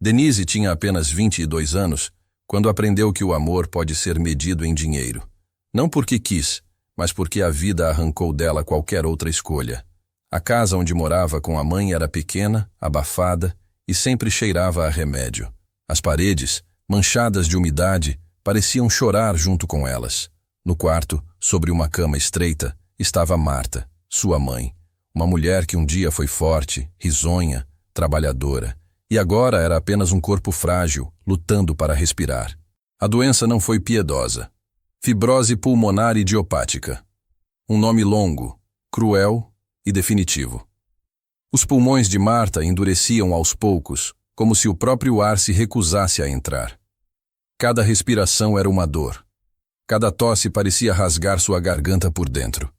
Denise tinha apenas 22 anos quando aprendeu que o amor pode ser medido em dinheiro. Não porque quis, mas porque a vida arrancou dela qualquer outra escolha. A casa onde morava com a mãe era pequena, abafada e sempre cheirava a remédio. As paredes, manchadas de umidade, pareciam chorar junto com elas. No quarto, sobre uma cama estreita, estava Marta, sua mãe. Uma mulher que um dia foi forte, risonha, trabalhadora, e agora era apenas um corpo frágil, lutando para respirar. A doença não foi piedosa. Fibrose pulmonar idiopática. Um nome longo, cruel e definitivo. Os pulmões de Marta endureciam aos poucos, como se o próprio ar se recusasse a entrar. Cada respiração era uma dor. Cada tosse parecia rasgar sua garganta por dentro.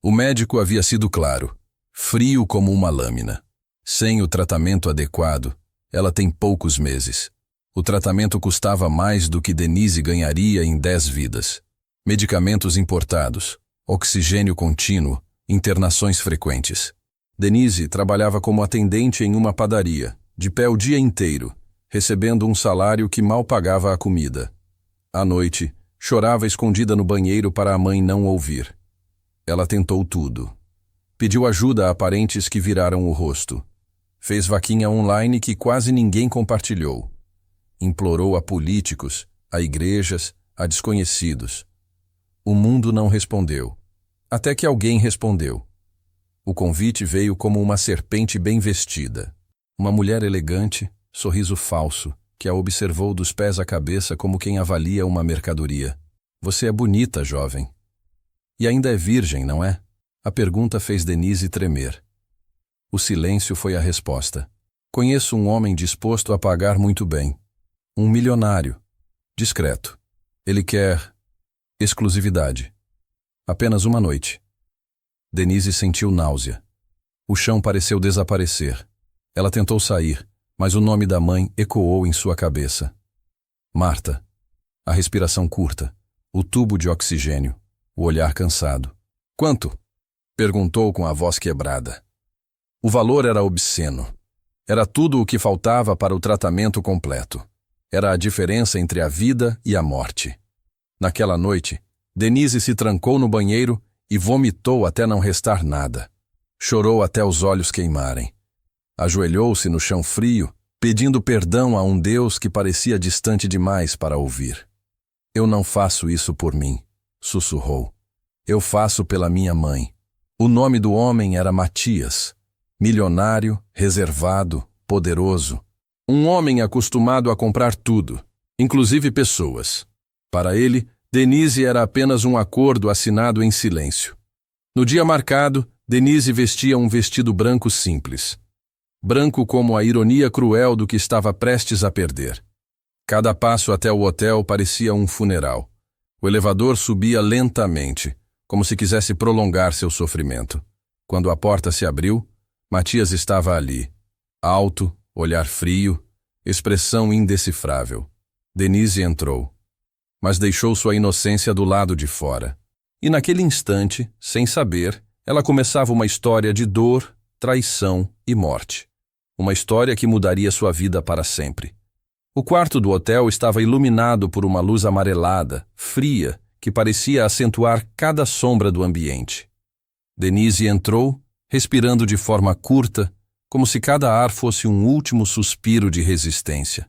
O médico havia sido claro, frio como uma lâmina. Sem o tratamento adequado, ela tem poucos meses. O tratamento custava mais do que Denise ganharia em 10 vidas. Medicamentos importados, oxigênio contínuo, internações frequentes. Denise trabalhava como atendente em uma padaria, de pé o dia inteiro, recebendo um salário que mal pagava a comida. À noite, chorava escondida no banheiro para a mãe não ouvir. Ela tentou tudo. Pediu ajuda a parentes que viraram o rosto. Fez vaquinha online que quase ninguém compartilhou. Implorou a políticos, a igrejas, a desconhecidos. O mundo não respondeu. Até que alguém respondeu. O convite veio como uma serpente bem vestida. Uma mulher elegante, sorriso falso, que a observou dos pés à cabeça como quem avalia uma mercadoria. Você é bonita, jovem. E ainda é virgem, não é? A pergunta fez Denise tremer. O silêncio foi a resposta. Conheço um homem disposto a pagar muito bem. Um milionário. Discreto. Ele quer exclusividade. Apenas uma noite. Denise sentiu náusea. O chão pareceu desaparecer. Ela tentou sair, mas o nome da mãe ecoou em sua cabeça. Marta. A respiração curta. O tubo de oxigênio. O olhar cansado. Quanto? Perguntou com a voz quebrada. O valor era obsceno. Era tudo o que faltava para o tratamento completo. Era a diferença entre a vida e a morte. Naquela noite, Denise se trancou no banheiro e vomitou até não restar nada. Chorou até os olhos queimarem. Ajoelhou-se no chão frio, pedindo perdão a um Deus que parecia distante demais para ouvir. Eu não faço isso por mim, sussurrou. Eu faço pela minha mãe. O nome do homem era Matias. Milionário, reservado, poderoso. Um homem acostumado a comprar tudo, inclusive pessoas. Para ele, Denise era apenas um acordo assinado em silêncio. No dia marcado, Denise vestia um vestido branco simples. Branco como a ironia cruel do que estava prestes a perder. Cada passo até o hotel parecia um funeral. O elevador subia lentamente, como se quisesse prolongar seu sofrimento. Quando a porta se abriu, Matias estava ali. Alto, olhar frio, expressão indecifrável. Denise entrou, mas deixou sua inocência do lado de fora. E naquele instante, sem saber, ela começava uma história de dor, traição e morte. Uma história que mudaria sua vida para sempre. O quarto do hotel estava iluminado por uma luz amarelada, fria, que parecia acentuar cada sombra do ambiente. Denise entrou, respirando de forma curta, como se cada ar fosse um último suspiro de resistência.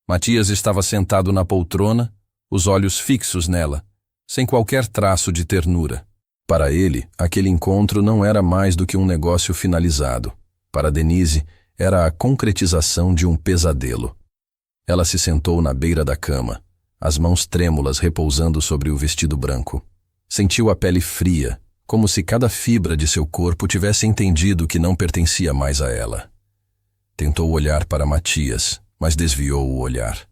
Matias estava sentado na poltrona, os olhos fixos nela, sem qualquer traço de ternura. Para ele, aquele encontro não era mais do que um negócio finalizado. Para Denise, era a concretização de um pesadelo. Ela se sentou na beira da cama, as mãos trêmulas repousando sobre o vestido branco. Sentiu a pele fria, como se cada fibra de seu corpo tivesse entendido que não pertencia mais a ela. Tentou olhar para Matias, mas desviou o olhar.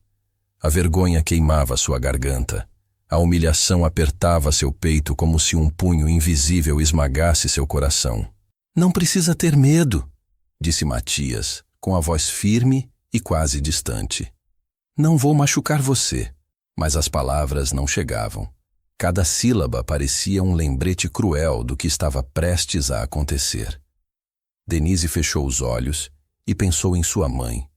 A vergonha queimava sua garganta. A humilhação apertava seu peito como se um punho invisível esmagasse seu coração. Não precisa ter medo, disse Matias, com a voz firme e quase distante. Não vou machucar você. Mas as palavras não chegavam. Cada sílaba parecia um lembrete cruel do que estava prestes a acontecer. Denise fechou os olhos e pensou em sua mãe.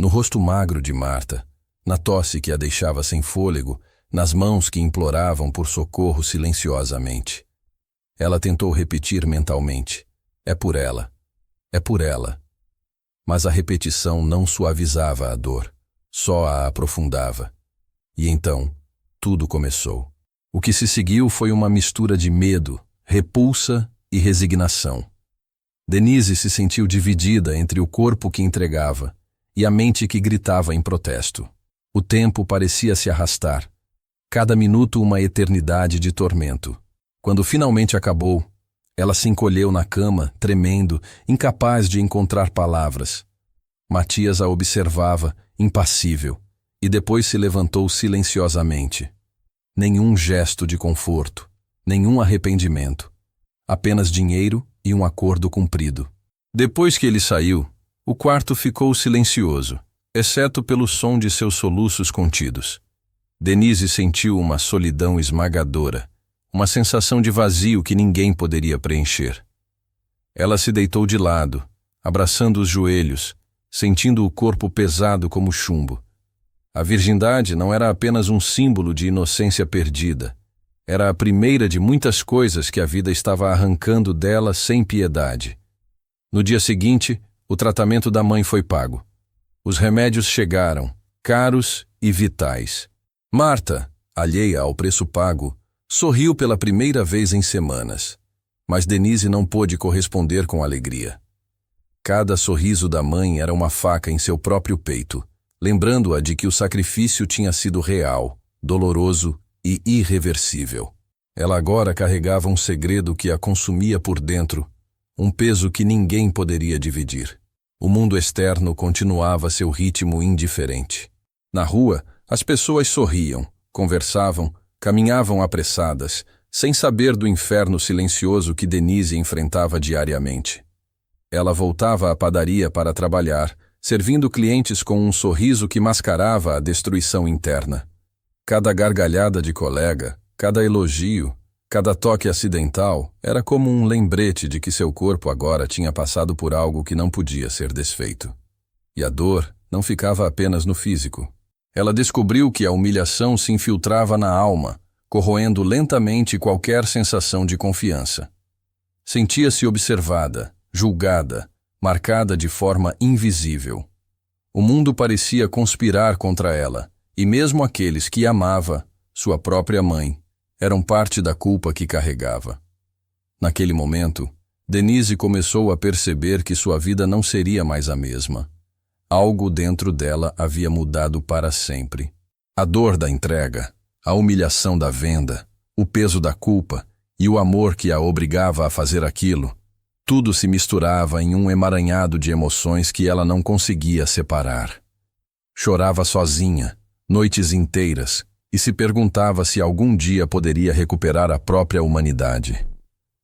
No rosto magro de Marta, na tosse que a deixava sem fôlego, nas mãos que imploravam por socorro silenciosamente. Ela tentou repetir mentalmente: é por ela, é por ela. Mas a repetição não suavizava a dor, só a aprofundava. E então, tudo começou. O que se seguiu foi uma mistura de medo, repulsa e resignação. Denise se sentiu dividida entre o corpo que entregava e a mente que gritava em protesto. O tempo parecia se arrastar, cada minuto uma eternidade de tormento. Quando finalmente acabou, ela se encolheu na cama, tremendo, incapaz de encontrar palavras. Matias a observava, impassível, e depois se levantou silenciosamente. Nenhum gesto de conforto, nenhum arrependimento. Apenas dinheiro e um acordo cumprido. Depois que ele saiu, o quarto ficou silencioso, exceto pelo som de seus soluços contidos. Denise sentiu uma solidão esmagadora, uma sensação de vazio que ninguém poderia preencher. Ela se deitou de lado, abraçando os joelhos, sentindo o corpo pesado como chumbo. A virgindade não era apenas um símbolo de inocência perdida. Era a primeira de muitas coisas que a vida estava arrancando dela sem piedade. No dia seguinte, o tratamento da mãe foi pago. Os remédios chegaram, caros e vitais. Marta, alheia ao preço pago, sorriu pela primeira vez em semanas. Mas Denise não pôde corresponder com alegria. Cada sorriso da mãe era uma faca em seu próprio peito, lembrando-a de que o sacrifício tinha sido real, doloroso e irreversível. Ela agora carregava um segredo que a consumia por dentro, um peso que ninguém poderia dividir. O mundo externo continuava seu ritmo indiferente. Na rua, as pessoas sorriam, conversavam, caminhavam apressadas, sem saber do inferno silencioso que Denise enfrentava diariamente. Ela voltava à padaria para trabalhar, servindo clientes com um sorriso que mascarava a destruição interna. Cada gargalhada de colega, cada elogio, cada toque acidental era como um lembrete de que seu corpo agora tinha passado por algo que não podia ser desfeito. E a dor não ficava apenas no físico. Ela descobriu que a humilhação se infiltrava na alma, corroendo lentamente qualquer sensação de confiança. Sentia-se observada, julgada, marcada de forma invisível. O mundo parecia conspirar contra ela, e mesmo aqueles que amava, sua própria mãe, eram parte da culpa que carregava. Naquele momento, Denise começou a perceber que sua vida não seria mais a mesma. Algo dentro dela havia mudado para sempre. A dor da entrega, a humilhação da venda, o peso da culpa e o amor que a obrigava a fazer aquilo, tudo se misturava em um emaranhado de emoções que ela não conseguia separar. Chorava sozinha, noites inteiras, e se perguntava se algum dia poderia recuperar a própria humanidade.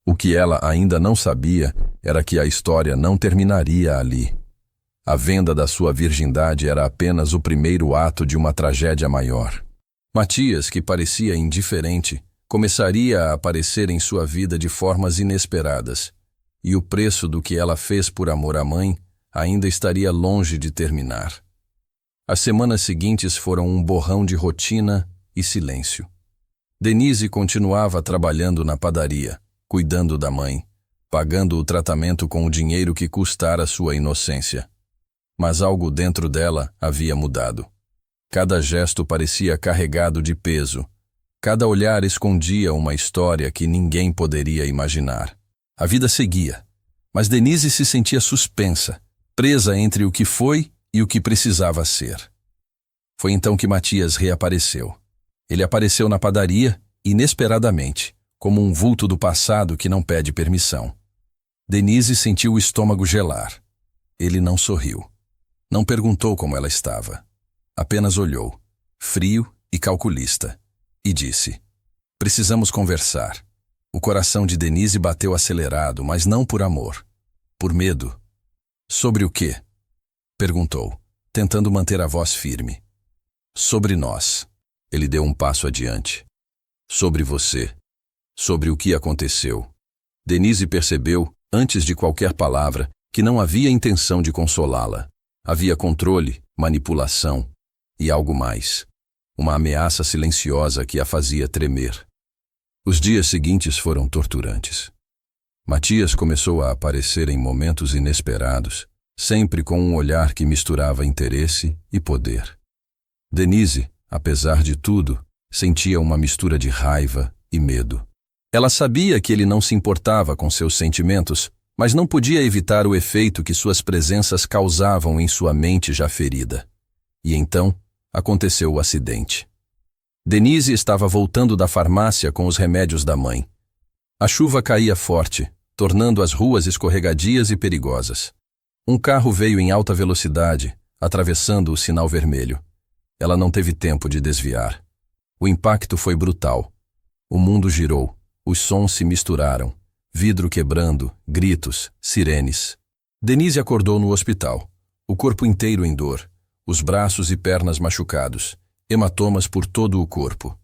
O que ela ainda não sabia era que a história não terminaria ali. A venda da sua virgindade era apenas o primeiro ato de uma tragédia maior. Matias, que parecia indiferente, começaria a aparecer em sua vida de formas inesperadas, e o preço do que ela fez por amor à mãe ainda estaria longe de terminar. As semanas seguintes foram um borrão de rotina e silêncio. Denise continuava trabalhando na padaria, cuidando da mãe, pagando o tratamento com o dinheiro que custara sua inocência. Mas algo dentro dela havia mudado. Cada gesto parecia carregado de peso. Cada olhar escondia uma história que ninguém poderia imaginar. A vida seguia, mas Denise se sentia suspensa, presa entre o que foi e o que precisava ser. Foi então que Matias reapareceu. Ele apareceu na padaria, inesperadamente, como um vulto do passado que não pede permissão. Denise sentiu o estômago gelar. Ele não sorriu. Não perguntou como ela estava. Apenas olhou, frio e calculista, e disse: "Precisamos conversar." O coração de Denise bateu acelerado, mas não por amor, por medo. "Sobre o quê?" perguntou, tentando manter a voz firme. "Sobre nós." Ele deu um passo adiante. "Sobre você. Sobre o que aconteceu." Denise percebeu, antes de qualquer palavra, que não havia intenção de consolá-la. Havia controle, manipulação e algo mais. Uma ameaça silenciosa que a fazia tremer. Os dias seguintes foram torturantes. Matias começou a aparecer em momentos inesperados, sempre com um olhar que misturava interesse e poder. Denise, apesar de tudo, sentia uma mistura de raiva e medo. Ela sabia que ele não se importava com seus sentimentos, mas não podia evitar o efeito que suas presenças causavam em sua mente já ferida. E então, aconteceu o acidente. Denise estava voltando da farmácia com os remédios da mãe. A chuva caía forte, tornando as ruas escorregadias e perigosas. Um carro veio em alta velocidade, atravessando o sinal vermelho. Ela não teve tempo de desviar. O impacto foi brutal. O mundo girou, os sons se misturaram, vidro quebrando, gritos, sirenes. Denise acordou no hospital, o corpo inteiro em dor, os braços e pernas machucados, hematomas por todo o corpo.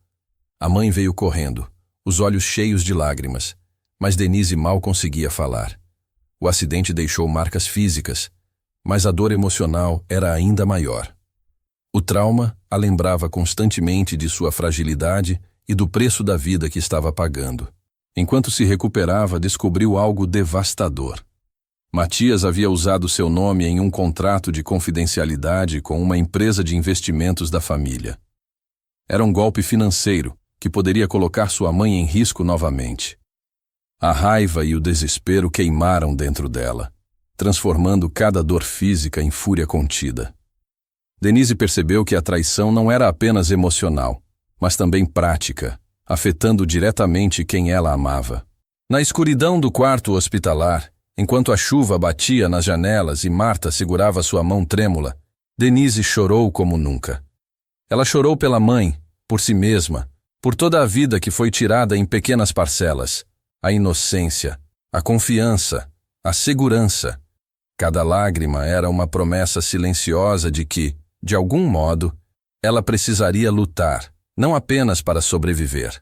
A mãe veio correndo, os olhos cheios de lágrimas, mas Denise mal conseguia falar. O acidente deixou marcas físicas, mas a dor emocional era ainda maior. O trauma a lembrava constantemente de sua fragilidade e do preço da vida que estava pagando. Enquanto se recuperava, descobriu algo devastador. Matias havia usado seu nome em um contrato de confidencialidade com uma empresa de investimentos da família. Era um golpe financeiro que poderia colocar sua mãe em risco novamente. A raiva e o desespero queimaram dentro dela, transformando cada dor física em fúria contida. Denise percebeu que a traição não era apenas emocional, mas também prática, afetando diretamente quem ela amava. Na escuridão do quarto hospitalar, enquanto a chuva batia nas janelas e Marta segurava sua mão trêmula, Denise chorou como nunca. Ela chorou pela mãe, por si mesma, por toda a vida que foi tirada em pequenas parcelas, a inocência, a confiança, a segurança. Cada lágrima era uma promessa silenciosa de que, de algum modo, ela precisaria lutar, não apenas para sobreviver,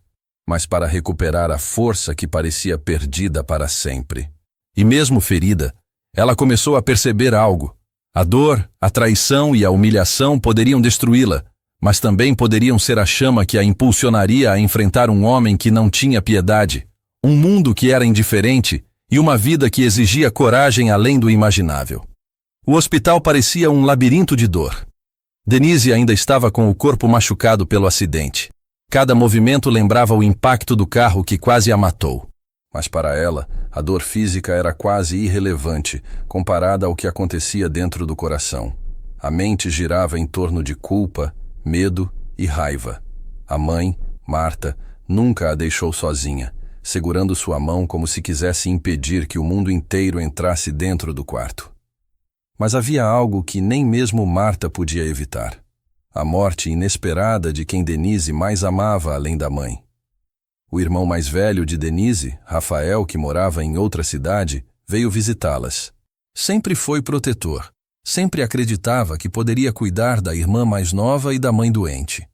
mas para recuperar a força que parecia perdida para sempre. E mesmo ferida, ela começou a perceber algo. A dor, a traição e a humilhação poderiam destruí-la, mas também poderiam ser a chama que a impulsionaria a enfrentar um homem que não tinha piedade, um mundo que era indiferente e uma vida que exigia coragem além do imaginável. O hospital parecia um labirinto de dor. Denise ainda estava com o corpo machucado pelo acidente. Cada movimento lembrava o impacto do carro que quase a matou. Mas para ela, a dor física era quase irrelevante comparada ao que acontecia dentro do coração. A mente girava em torno de culpa, medo e raiva. A mãe, Marta, nunca a deixou sozinha, segurando sua mão como se quisesse impedir que o mundo inteiro entrasse dentro do quarto. Mas havia algo que nem mesmo Marta podia evitar: a morte inesperada de quem Denise mais amava além da mãe. O irmão mais velho de Denise, Rafael, que morava em outra cidade, veio visitá-las. Sempre foi protetor, sempre acreditava que poderia cuidar da irmã mais nova e da mãe doente.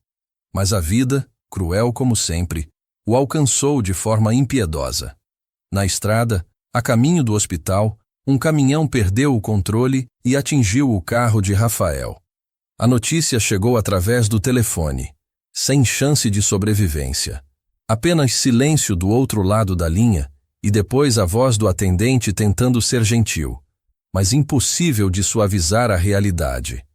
Mas a vida, cruel como sempre, o alcançou de forma impiedosa. Na estrada, a caminho do hospital, um caminhão perdeu o controle e atingiu o carro de Rafael. A notícia chegou através do telefone, sem chance de sobrevivência. Apenas silêncio do outro lado da linha e depois a voz do atendente tentando ser gentil, mas impossível de suavizar a realidade.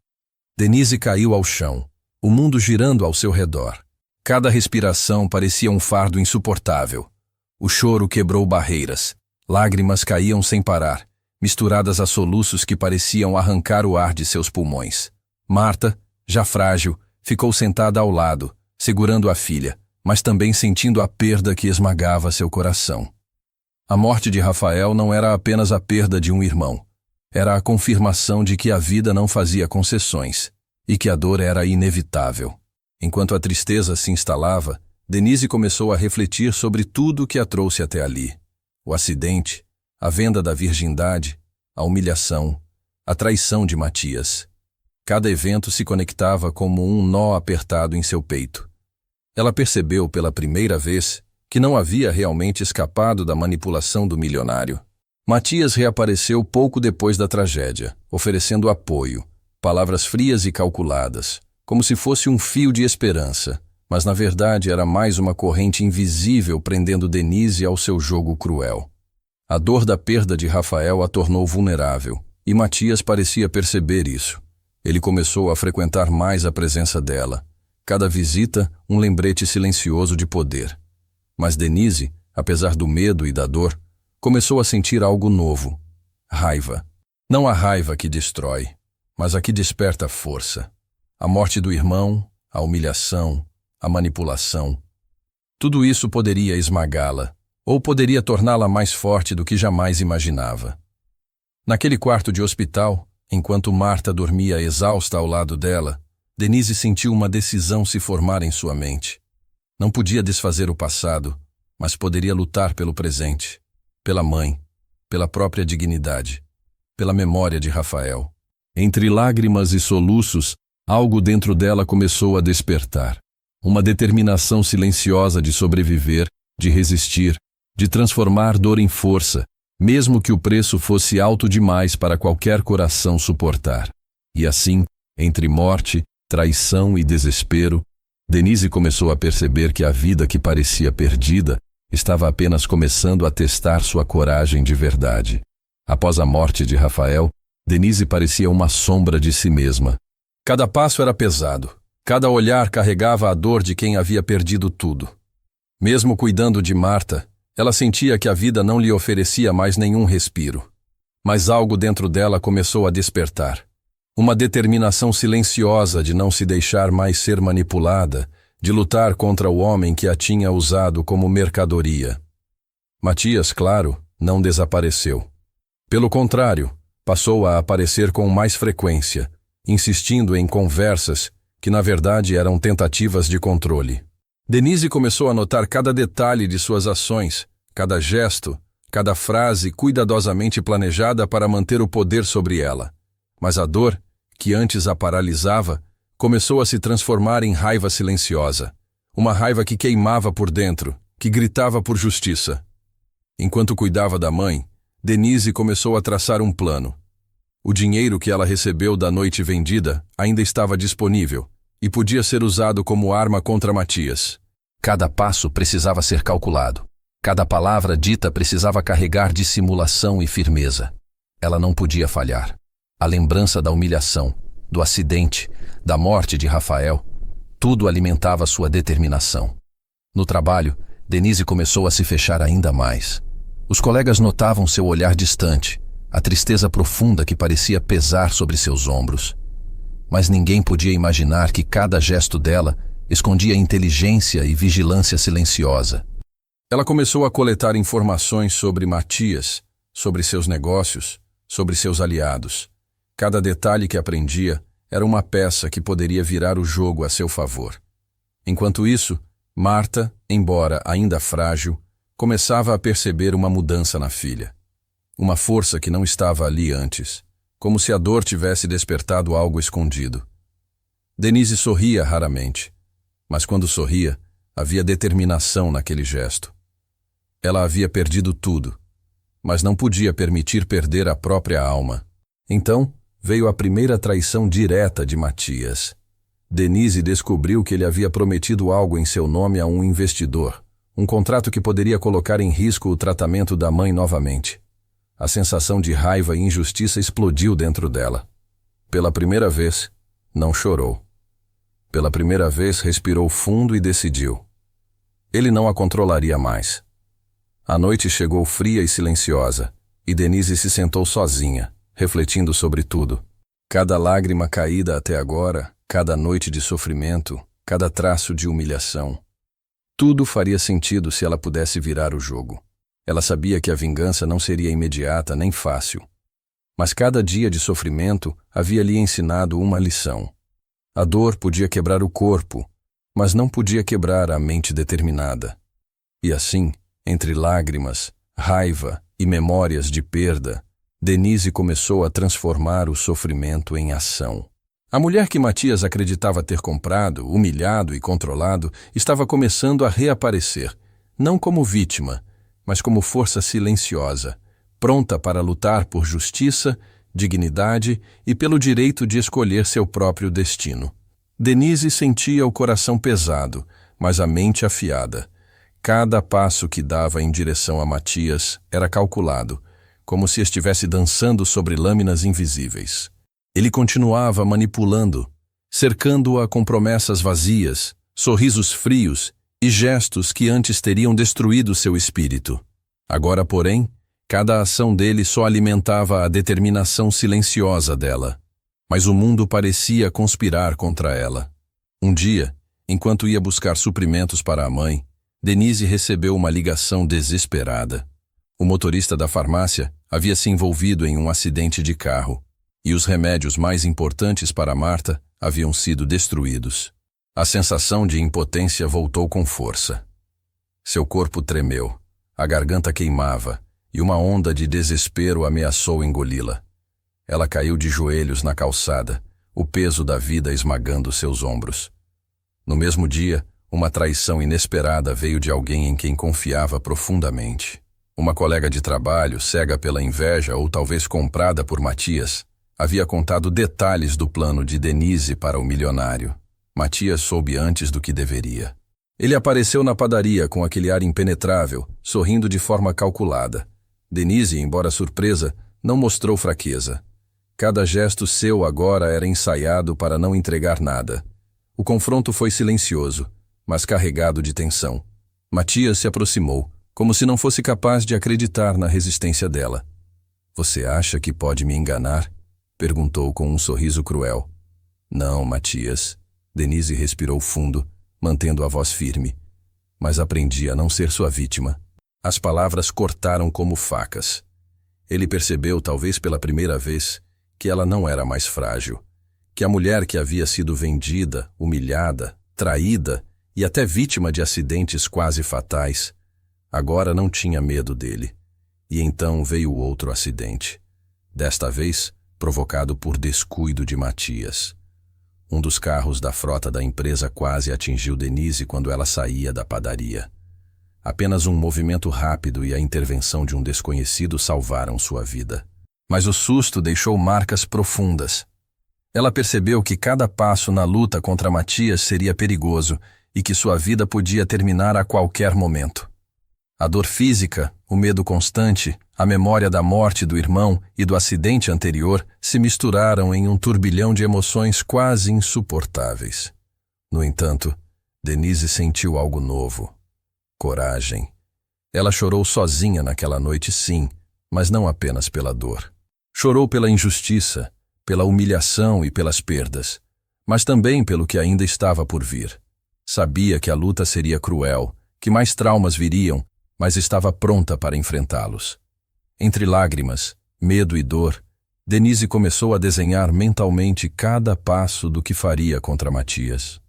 Denise caiu ao chão, o mundo girando ao seu redor. Cada respiração parecia um fardo insuportável. O choro quebrou barreiras. Lágrimas caíam sem parar, misturadas a soluços que pareciam arrancar o ar de seus pulmões. Marta, já frágil, ficou sentada ao lado, segurando a filha, mas também sentindo a perda que esmagava seu coração. A morte de Rafael não era apenas a perda de um irmão. Era a confirmação de que a vida não fazia concessões e que a dor era inevitável. Enquanto a tristeza se instalava, Denise começou a refletir sobre tudo que a trouxe até ali. O acidente, a venda da virgindade, a humilhação, a traição de Matias. Cada evento se conectava como um nó apertado em seu peito. Ela percebeu pela primeira vez que não havia realmente escapado da manipulação do milionário. Matias reapareceu pouco depois da tragédia, oferecendo apoio, Palavras frias e calculadas, como se fosse um fio de esperança, mas na verdade era mais uma corrente invisível prendendo Denise ao seu jogo cruel. A dor da perda de Rafael a tornou vulnerável, e Matias parecia perceber isso. Ele começou a frequentar mais a presença dela. Cada visita, um lembrete silencioso de poder. Mas Denise, apesar do medo e da dor, começou a sentir algo novo. Raiva. Não a raiva que destrói, mas a que desperta força. A morte do irmão, a humilhação, a manipulação. Tudo isso poderia esmagá-la, ou poderia torná-la mais forte do que jamais imaginava. Naquele quarto de hospital, enquanto Marta dormia exausta ao lado dela, Denise sentiu uma decisão se formar em sua mente. Não podia desfazer o passado, mas poderia lutar pelo presente, pela mãe, pela própria dignidade, pela memória de Rafael. Entre lágrimas e soluços, algo dentro dela começou a despertar. Uma determinação silenciosa de sobreviver, de resistir, de transformar dor em força, mesmo que o preço fosse alto demais para qualquer coração suportar. E assim, entre morte, traição e desespero, Denise começou a perceber que a vida que parecia perdida estava apenas começando a testar sua coragem de verdade. Após a morte de Rafael, Denise parecia uma sombra de si mesma. Cada passo era pesado, cada olhar carregava a dor de quem havia perdido tudo. Mesmo cuidando de Marta, ela sentia que a vida não lhe oferecia mais nenhum respiro. Mas algo dentro dela começou a despertar. Uma determinação silenciosa de não se deixar mais ser manipulada, de lutar contra o homem que a tinha usado como mercadoria. Matias, claro, não desapareceu. Pelo contrário, passou a aparecer com mais frequência, insistindo em conversas que na verdade eram tentativas de controle. Denise começou a notar cada detalhe de suas ações, cada gesto, cada frase cuidadosamente planejada para manter o poder sobre ela. Mas a dor, que antes a paralisava, começou a se transformar em raiva silenciosa. Uma raiva que queimava por dentro, que gritava por justiça. Enquanto cuidava da mãe, Denise começou a traçar um plano. O dinheiro que ela recebeu da noite vendida ainda estava disponível e podia ser usado como arma contra Matias. Cada passo precisava ser calculado. Cada palavra dita precisava carregar dissimulação e firmeza. Ela não podia falhar. A lembrança da humilhação, do acidente, da morte de Rafael, tudo alimentava sua determinação. No trabalho, Denise começou a se fechar ainda mais. Os colegas notavam seu olhar distante, a tristeza profunda que parecia pesar sobre seus ombros. Mas ninguém podia imaginar que cada gesto dela escondia inteligência e vigilância silenciosa. Ela começou a coletar informações sobre Matias, sobre seus negócios, sobre seus aliados. Cada detalhe que aprendia era uma peça que poderia virar o jogo a seu favor. Enquanto isso, Marta, embora ainda frágil, começava a perceber uma mudança na filha. Uma força que não estava ali antes, como se a dor tivesse despertado algo escondido. Denise sorria raramente, mas quando sorria, havia determinação naquele gesto. Ela havia perdido tudo, mas não podia permitir perder a própria alma. Então, veio a primeira traição direta de Matias. Denise descobriu que ele havia prometido algo em seu nome a um investidor, um contrato que poderia colocar em risco o tratamento da mãe novamente. A sensação de raiva e injustiça explodiu dentro dela. Pela primeira vez, não chorou. Pela primeira vez, respirou fundo e decidiu. Ele não a controlaria mais. A noite chegou fria e silenciosa, e Denise se sentou sozinha, refletindo sobre tudo. Cada lágrima caída até agora, cada noite de sofrimento, cada traço de humilhação. Tudo faria sentido se ela pudesse virar o jogo. Ela sabia que a vingança não seria imediata nem fácil. Mas cada dia de sofrimento havia lhe ensinado uma lição. A dor podia quebrar o corpo, mas não podia quebrar a mente determinada. E assim, entre lágrimas, raiva e memórias de perda, Denise começou a transformar o sofrimento em ação. A mulher que Matias acreditava ter comprado, humilhado e controlado, estava começando a reaparecer, não como vítima, mas como força silenciosa, pronta para lutar por justiça dignidade e pelo direito de escolher seu próprio destino. Denise sentia o coração pesado, mas a mente afiada. Cada passo que dava em direção a Matias era calculado, como se estivesse dançando sobre lâminas invisíveis. Ele continuava manipulando, cercando-a com promessas vazias, sorrisos frios e gestos que antes teriam destruído seu espírito. Agora, porém, cada ação dele só alimentava a determinação silenciosa dela. Mas o mundo parecia conspirar contra ela. Um dia, enquanto ia buscar suprimentos para a mãe, Denise recebeu uma ligação desesperada. O motorista da farmácia havia se envolvido em um acidente de carro, e os remédios mais importantes para Marta haviam sido destruídos. A sensação de impotência voltou com força. Seu corpo tremeu, a garganta queimava, e uma onda de desespero ameaçou engoli-la. Ela caiu de joelhos na calçada, o peso da vida esmagando seus ombros. No mesmo dia, uma traição inesperada veio de alguém em quem confiava profundamente. Uma colega de trabalho, cega pela inveja ou talvez comprada por Matias, havia contado detalhes do plano de Denise para o milionário. Matias soube antes do que deveria. Ele apareceu na padaria com aquele ar impenetrável, sorrindo de forma calculada. Denise, embora surpresa, não mostrou fraqueza. Cada gesto seu agora era ensaiado para não entregar nada. O confronto foi silencioso, mas carregado de tensão. Matias se aproximou, como se não fosse capaz de acreditar na resistência dela. "Você acha que pode me enganar?" perguntou com um sorriso cruel. "Não, Matias." Denise respirou fundo, mantendo a voz firme. "Mas aprendi a não ser sua vítima." As palavras cortaram como facas. Ele percebeu, talvez pela primeira vez, que ela não era mais frágil, que a mulher que havia sido vendida, humilhada, traída e até vítima de acidentes quase fatais, agora não tinha medo dele. E então veio outro acidente. Desta vez, provocado por descuido de Matias. Um dos carros da frota da empresa quase atingiu Denise quando ela saía da padaria. Apenas um movimento rápido e a intervenção de um desconhecido salvaram sua vida. Mas o susto deixou marcas profundas. Ela percebeu que cada passo na luta contra Matias seria perigoso e que sua vida podia terminar a qualquer momento. A dor física, o medo constante, a memória da morte do irmão e do acidente anterior se misturaram em um turbilhão de emoções quase insuportáveis. No entanto, Denise sentiu algo novo. Coragem. Ela chorou sozinha naquela noite, sim, mas não apenas pela dor. Chorou pela injustiça, pela humilhação e pelas perdas, mas também pelo que ainda estava por vir. Sabia que a luta seria cruel, que mais traumas viriam, mas estava pronta para enfrentá-los. Entre lágrimas, medo e dor, Denise começou a desenhar mentalmente cada passo do que faria contra Matias.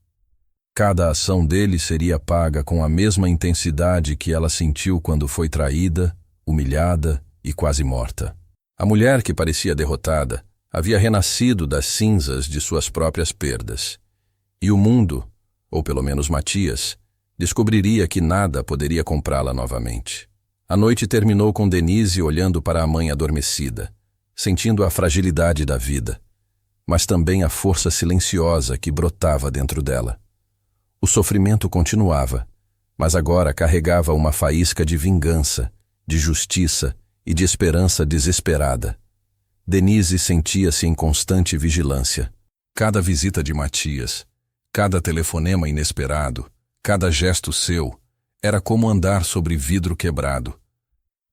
Cada ação dele seria paga com a mesma intensidade que ela sentiu quando foi traída, humilhada e quase morta. A mulher que parecia derrotada havia renascido das cinzas de suas próprias perdas. E o mundo, ou pelo menos Matias, descobriria que nada poderia comprá-la novamente. A noite terminou com Denise olhando para a mãe adormecida, sentindo a fragilidade da vida, mas também a força silenciosa que brotava dentro dela. O sofrimento continuava, mas agora carregava uma faísca de vingança, de justiça e de esperança desesperada. Denise sentia-se em constante vigilância. Cada visita de Matias, cada telefonema inesperado, cada gesto seu, era como andar sobre vidro quebrado.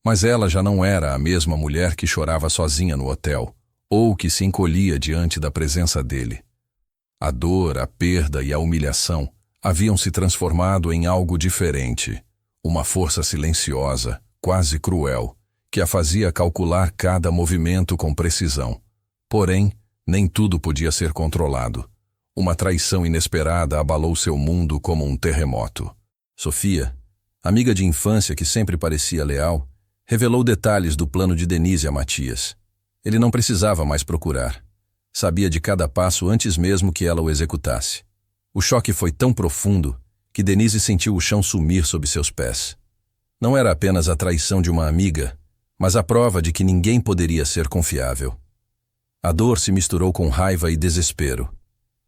Mas ela já não era a mesma mulher que chorava sozinha no hotel, ou que se encolhia diante da presença dele. A dor, a perda e a humilhação haviam se transformado em algo diferente, uma força silenciosa, quase cruel, que a fazia calcular cada movimento com precisão. Porém, nem tudo podia ser controlado. Uma traição inesperada abalou seu mundo como um terremoto. Sofia, amiga de infância que sempre parecia leal, revelou detalhes do plano de Denise a Matias. Ele não precisava mais procurar. Sabia de cada passo antes mesmo que ela o executasse. O choque foi tão profundo que Denise sentiu o chão sumir sob seus pés. Não era apenas a traição de uma amiga, mas a prova de que ninguém poderia ser confiável. A dor se misturou com raiva e desespero.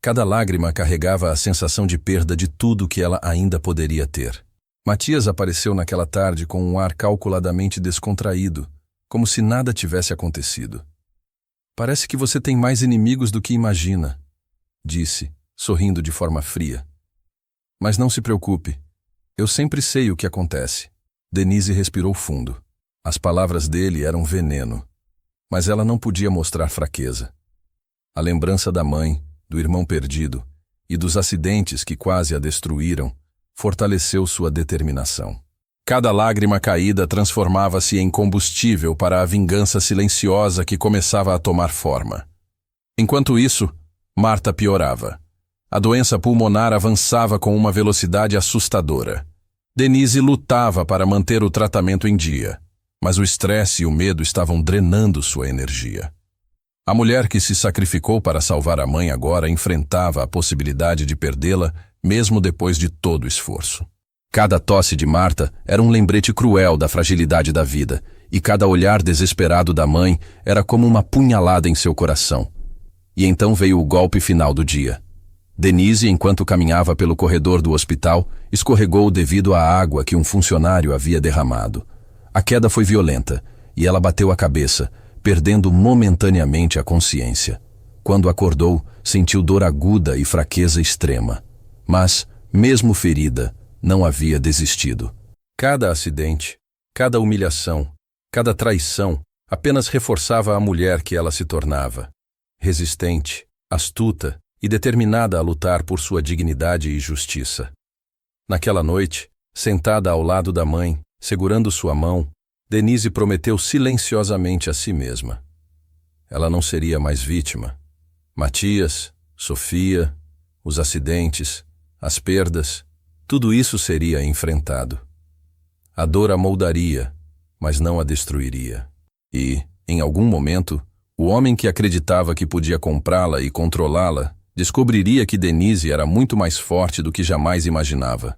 Cada lágrima carregava a sensação de perda de tudo que ela ainda poderia ter. Matias apareceu naquela tarde com um ar calculadamente descontraído, como se nada tivesse acontecido. "Parece que você tem mais inimigos do que imagina", disse, sorrindo de forma fria. "Mas não se preocupe. Eu sempre sei o que acontece." Denise respirou fundo. As palavras dele eram veneno, mas ela não podia mostrar fraqueza. A lembrança da mãe, do irmão perdido e dos acidentes que quase a destruíram fortaleceu sua determinação. Cada lágrima caída transformava-se em combustível para a vingança silenciosa que começava a tomar forma. Enquanto isso, Marta piorava. A doença pulmonar avançava com uma velocidade assustadora. Denise lutava para manter o tratamento em dia, mas o estresse e o medo estavam drenando sua energia. A mulher que se sacrificou para salvar a mãe agora enfrentava a possibilidade de perdê-la, mesmo depois de todo o esforço. Cada tosse de Marta era um lembrete cruel da fragilidade da vida, e cada olhar desesperado da mãe era como uma punhalada em seu coração. E então veio o golpe final do dia. Denise, enquanto caminhava pelo corredor do hospital, escorregou devido à água que um funcionário havia derramado. A queda foi violenta, e ela bateu a cabeça, perdendo momentaneamente a consciência. Quando acordou, sentiu dor aguda e fraqueza extrema. Mas, mesmo ferida, não havia desistido. Cada acidente, cada humilhação, cada traição apenas reforçava a mulher que ela se tornava. Resistente, astuta e determinada a lutar por sua dignidade e justiça. Naquela noite, sentada ao lado da mãe, segurando sua mão, Denise prometeu silenciosamente a si mesma. Ela não seria mais vítima. Matias, Sofia, os acidentes, as perdas, tudo isso seria enfrentado. A dor a moldaria, mas não a destruiria. E, em algum momento, o homem que acreditava que podia comprá-la e controlá-la descobriria que Denise era muito mais forte do que jamais imaginava.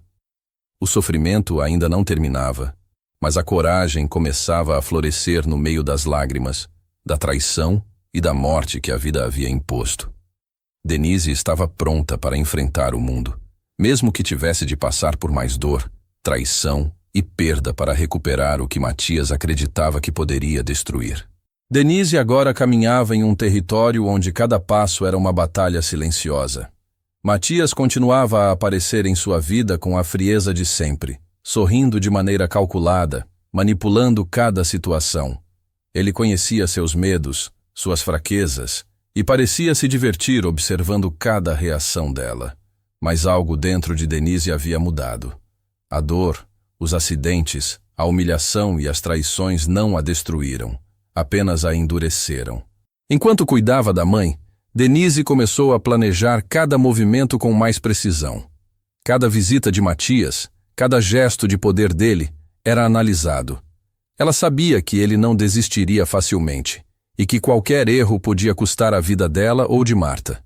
O sofrimento ainda não terminava, mas a coragem começava a florescer no meio das lágrimas, da traição e da morte que a vida havia imposto. Denise estava pronta para enfrentar o mundo, mesmo que tivesse de passar por mais dor, traição e perda para recuperar o que Matias acreditava que poderia destruir. Denise agora caminhava em um território onde cada passo era uma batalha silenciosa. Matias continuava a aparecer em sua vida com a frieza de sempre, sorrindo de maneira calculada, manipulando cada situação. Ele conhecia seus medos, suas fraquezas, e parecia se divertir observando cada reação dela. Mas algo dentro de Denise havia mudado. A dor, os acidentes, a humilhação e as traições não a destruíram, apenas a endureceram. Enquanto cuidava da mãe, Denise começou a planejar cada movimento com mais precisão. Cada visita de Matias, cada gesto de poder dele, era analisado. Ela sabia que ele não desistiria facilmente, e que qualquer erro podia custar a vida dela ou de Marta.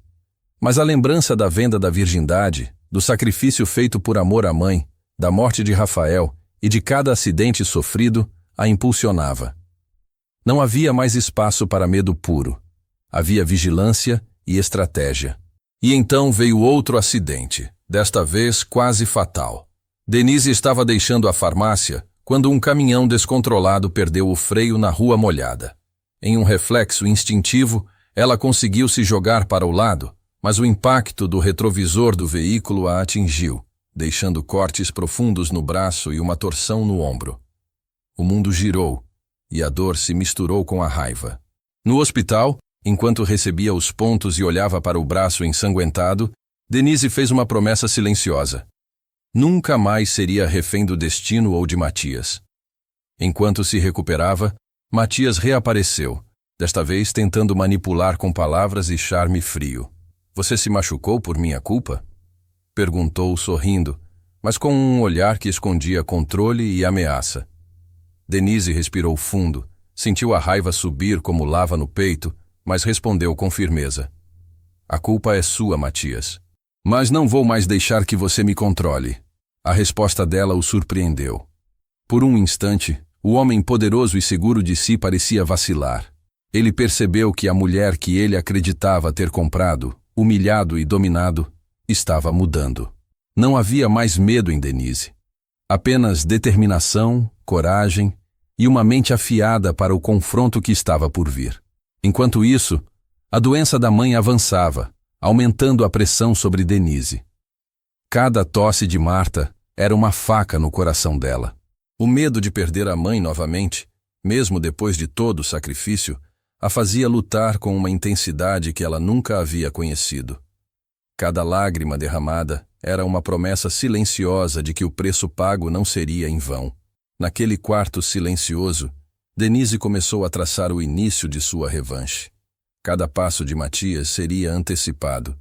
Mas a lembrança da venda da virgindade, do sacrifício feito por amor à mãe, da morte de Rafael e de cada acidente sofrido, a impulsionava. Não havia mais espaço para medo puro. Havia vigilância e estratégia. E então veio outro acidente, desta vez quase fatal. Denise estava deixando a farmácia quando um caminhão descontrolado perdeu o freio na rua molhada. Em um reflexo instintivo, ela conseguiu se jogar para o lado, mas o impacto do retrovisor do veículo a atingiu, deixando cortes profundos no braço e uma torção no ombro. O mundo girou, e a dor se misturou com a raiva. No hospital, enquanto recebia os pontos e olhava para o braço ensanguentado, Denise fez uma promessa silenciosa. Nunca mais seria refém do destino ou de Matias. Enquanto se recuperava, Matias reapareceu, desta vez tentando manipular com palavras e charme frio. "Você se machucou por minha culpa?" perguntou sorrindo, mas com um olhar que escondia controle e ameaça. Denise respirou fundo, sentiu a raiva subir como lava no peito, mas respondeu com firmeza. "A culpa é sua, Matias. Mas não vou mais deixar que você me controle." A resposta dela o surpreendeu. Por um instante, o homem poderoso e seguro de si parecia vacilar. Ele percebeu que a mulher que ele acreditava ter comprado, humilhado e dominado, estava mudando. Não havia mais medo em Denise. Apenas determinação, coragem e uma mente afiada para o confronto que estava por vir. Enquanto isso, a doença da mãe avançava, aumentando a pressão sobre Denise. Cada tosse de Marta era uma faca no coração dela. O medo de perder a mãe novamente, mesmo depois de todo o sacrifício, a fazia lutar com uma intensidade que ela nunca havia conhecido. Cada lágrima derramada era uma promessa silenciosa de que o preço pago não seria em vão. Naquele quarto silencioso, Denise começou a traçar o início de sua revanche. Cada passo de Matias seria antecipado.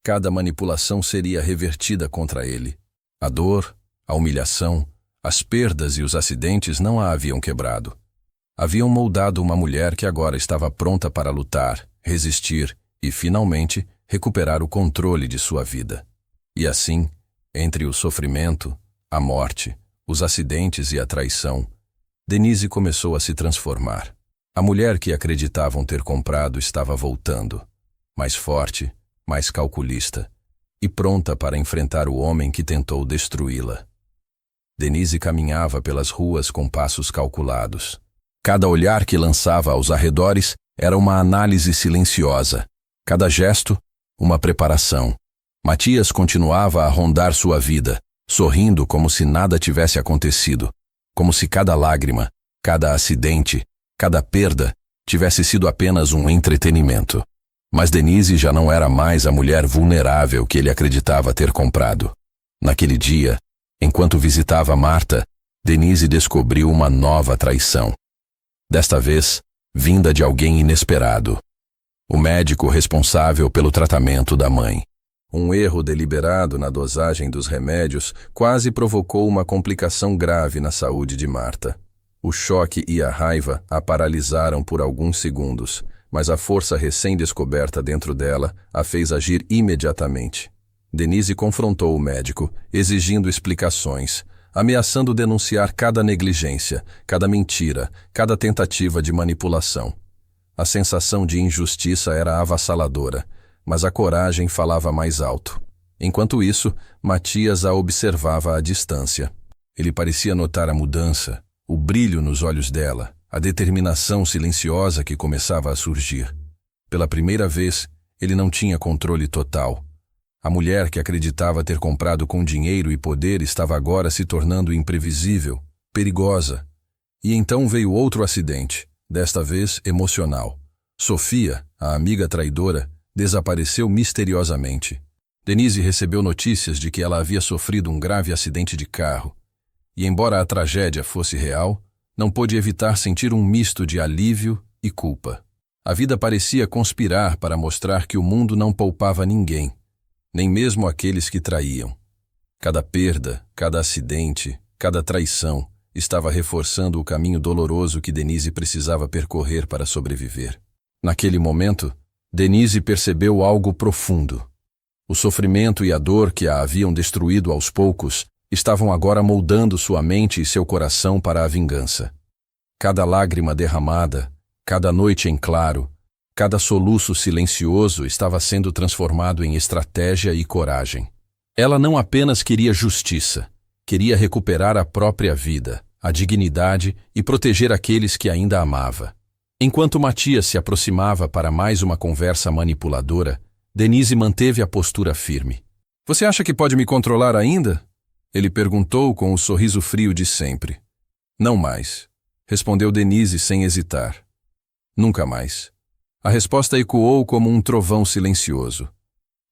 Cada manipulação seria revertida contra ele. A dor, a humilhação, as perdas e os acidentes não a haviam quebrado. Haviam moldado uma mulher que agora estava pronta para lutar, resistir e, finalmente, recuperar o controle de sua vida. E assim, entre o sofrimento, a morte, os acidentes e a traição, Denise começou a se transformar. A mulher que acreditavam ter comprado estava voltando, mais forte, mais calculista e pronta para enfrentar o homem que tentou destruí-la. Denise caminhava pelas ruas com passos calculados. Cada olhar que lançava aos arredores era uma análise silenciosa. Cada gesto, uma preparação. Matias continuava a rondar sua vida, sorrindo como se nada tivesse acontecido, como se cada lágrima, cada acidente, cada perda tivesse sido apenas um entretenimento. Mas Denise já não era mais a mulher vulnerável que ele acreditava ter comprado. Naquele dia, enquanto visitava Marta, Denise descobriu uma nova traição. Desta vez, vinda de alguém inesperado. O médico responsável pelo tratamento da mãe. Um erro deliberado na dosagem dos remédios quase provocou uma complicação grave na saúde de Marta. O choque e a raiva a paralisaram por alguns segundos, mas a força recém-descoberta dentro dela a fez agir imediatamente. Denise confrontou o médico, exigindo explicações, ameaçando denunciar cada negligência, cada mentira, cada tentativa de manipulação. A sensação de injustiça era avassaladora, mas a coragem falava mais alto. Enquanto isso, Matias a observava à distância. Ele parecia notar a mudança, o brilho nos olhos dela, a determinação silenciosa que começava a surgir. Pela primeira vez, ele não tinha controle total. A mulher que acreditava ter comprado com dinheiro e poder estava agora se tornando imprevisível, perigosa. E então veio outro acidente, desta vez emocional. Sofia, a amiga traidora, desapareceu misteriosamente. Denise recebeu notícias de que ela havia sofrido um grave acidente de carro. E embora a tragédia fosse real, não pôde evitar sentir um misto de alívio e culpa. A vida parecia conspirar para mostrar que o mundo não poupava ninguém, nem mesmo aqueles que traíam. Cada perda, cada acidente, cada traição estava reforçando o caminho doloroso que Denise precisava percorrer para sobreviver. Naquele momento, Denise percebeu algo profundo. O sofrimento e a dor que a haviam destruído aos poucos estavam agora moldando sua mente e seu coração para a vingança. Cada lágrima derramada, cada noite em claro, cada soluço silencioso estava sendo transformado em estratégia e coragem. Ela não apenas queria justiça, queria recuperar a própria vida, a dignidade e proteger aqueles que ainda amava. Enquanto Matias se aproximava para mais uma conversa manipuladora, Denise manteve a postura firme. "Você acha que pode me controlar ainda?" Ele perguntou com o sorriso frio de sempre. "Não mais", respondeu Denise sem hesitar. "Nunca mais." A resposta ecoou como um trovão silencioso.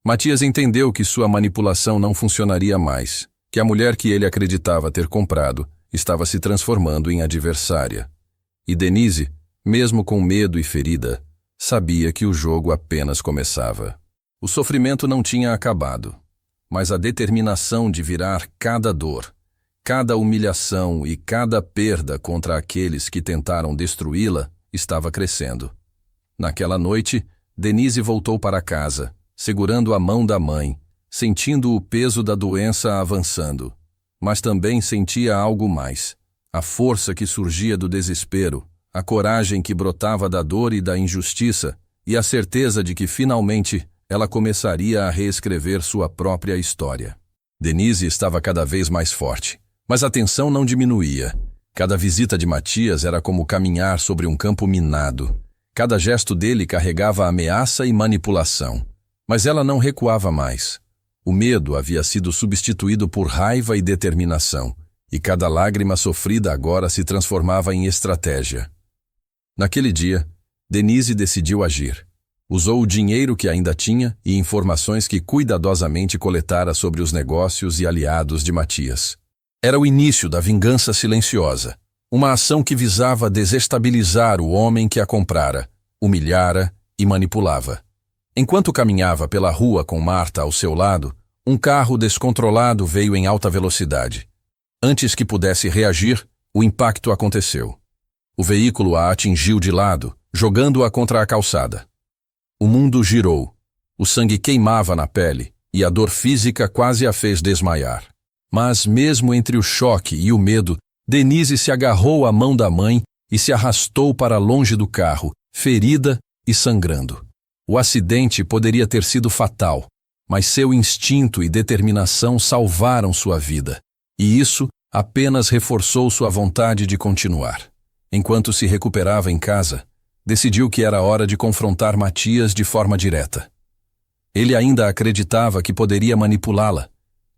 Matias entendeu que sua manipulação não funcionaria mais, que a mulher que ele acreditava ter comprado estava se transformando em adversária. E Denise, mesmo com medo e ferida, sabia que o jogo apenas começava. O sofrimento não tinha acabado, mas a determinação de virar cada dor, cada humilhação e cada perda contra aqueles que tentaram destruí-la estava crescendo. Naquela noite, Denise voltou para casa, segurando a mão da mãe, sentindo o peso da doença avançando. Mas também sentia algo mais, a força que surgia do desespero, a coragem que brotava da dor e da injustiça, e a certeza de que, finalmente, ela começaria a reescrever sua própria história. Denise estava cada vez mais forte, mas a tensão não diminuía. Cada visita de Matias era como caminhar sobre um campo minado. Cada gesto dele carregava ameaça e manipulação. Mas ela não recuava mais. O medo havia sido substituído por raiva e determinação, e cada lágrima sofrida agora se transformava em estratégia. Naquele dia, Denise decidiu agir. Usou o dinheiro que ainda tinha e informações que cuidadosamente coletara sobre os negócios e aliados de Matias. Era o início da vingança silenciosa, uma ação que visava desestabilizar o homem que a comprara, humilhara e manipulava. Enquanto caminhava pela rua com Marta ao seu lado, um carro descontrolado veio em alta velocidade. Antes que pudesse reagir, o impacto aconteceu. O veículo a atingiu de lado, jogando-a contra a calçada. O mundo girou, o sangue queimava na pele e a dor física quase a fez desmaiar. Mas mesmo entre o choque e o medo, Denise se agarrou à mão da mãe e se arrastou para longe do carro, ferida e sangrando. O acidente poderia ter sido fatal, mas seu instinto e determinação salvaram sua vida, e isso apenas reforçou sua vontade de continuar. Enquanto se recuperava em casa, decidiu que era hora de confrontar Matias de forma direta. Ele ainda acreditava que poderia manipulá-la,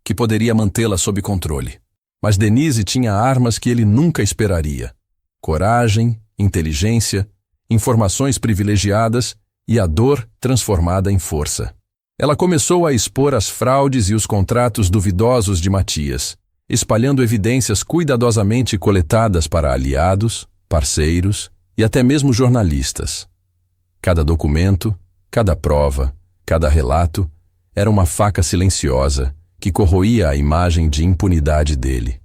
que poderia mantê-la sob controle. Mas Denise tinha armas que ele nunca esperaria: coragem, inteligência, informações privilegiadas e a dor transformada em força. Ela começou a expor as fraudes e os contratos duvidosos de Matias, espalhando evidências cuidadosamente coletadas para aliados, parceiros e até mesmo jornalistas. Cada documento, cada prova, cada relato era uma faca silenciosa que corroía a imagem de impunidade dele.